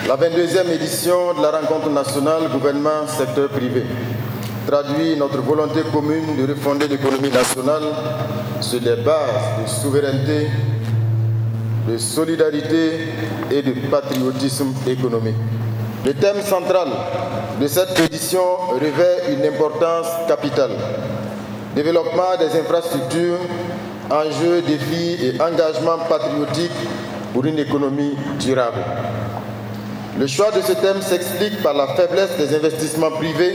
La 22e édition de la rencontre nationale gouvernement-secteur privé traduit notre volonté commune de refonder l'économie nationale sur des bases de souveraineté, de solidarité et de patriotisme économique. Le thème central de cette édition revêt une importance capitale. Développement des infrastructures, enjeux, défis et engagements patriotiques pour une économie durable. Le choix de ce thème s'explique par la faiblesse des investissements privés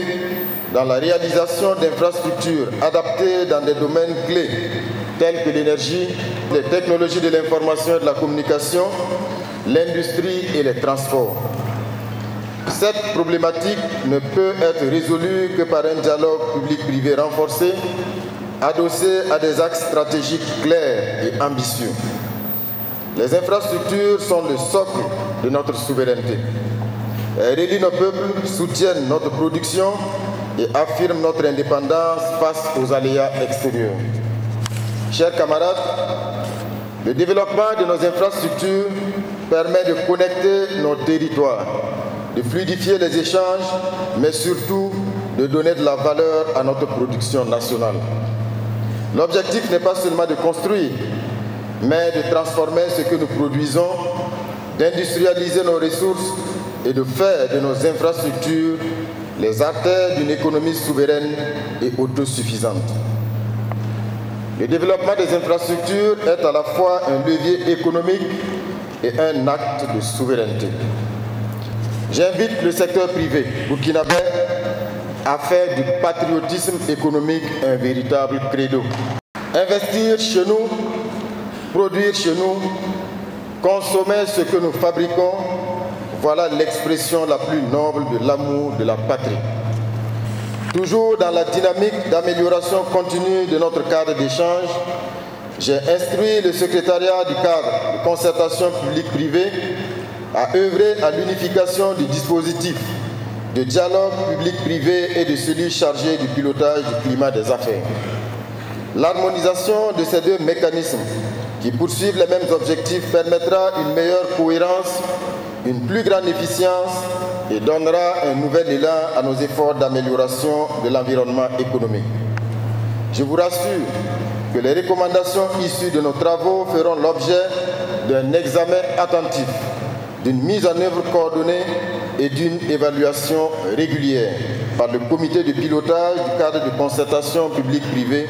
dans la réalisation d'infrastructures adaptées dans des domaines clés tels que l'énergie, les technologies de l'information et de la communication, l'industrie et les transports. Cette problématique ne peut être résolue que par un dialogue public-privé renforcé, adossé à des axes stratégiques clairs et ambitieux. Les infrastructures sont le socle de notre souveraineté. Elles relient nos peuples, soutiennent notre production et affirment notre indépendance face aux aléas extérieurs. Chers camarades, le développement de nos infrastructures permet de connecter nos territoires, de fluidifier les échanges, mais surtout de donner de la valeur à notre production nationale. L'objectif n'est pas seulement de construire, mais de transformer ce que nous produisons, d'industrialiser nos ressources et de faire de nos infrastructures les artères d'une économie souveraine et autosuffisante. Le développement des infrastructures est à la fois un levier économique et un acte de souveraineté. J'invite le secteur privé burkinabé à faire du patriotisme économique un véritable credo. Investir chez nous, produire chez nous, consommer ce que nous fabriquons, voilà l'expression la plus noble de l'amour de la patrie. Toujours dans la dynamique d'amélioration continue de notre cadre d'échange, j'ai instruit le secrétariat du cadre de concertation publique-privée à œuvrer à l'unification du dispositif de dialogue public-privé et de celui chargé du pilotage du climat des affaires. L'harmonisation de ces deux mécanismes qui poursuivent les mêmes objectifs permettra une meilleure cohérence, une plus grande efficience et donnera un nouvel élan à nos efforts d'amélioration de l'environnement économique. Je vous rassure que les recommandations issues de nos travaux feront l'objet d'un examen attentif, d'une mise en œuvre coordonnée et d'une évaluation régulière par le comité de pilotage du cadre de concertation publique-privée.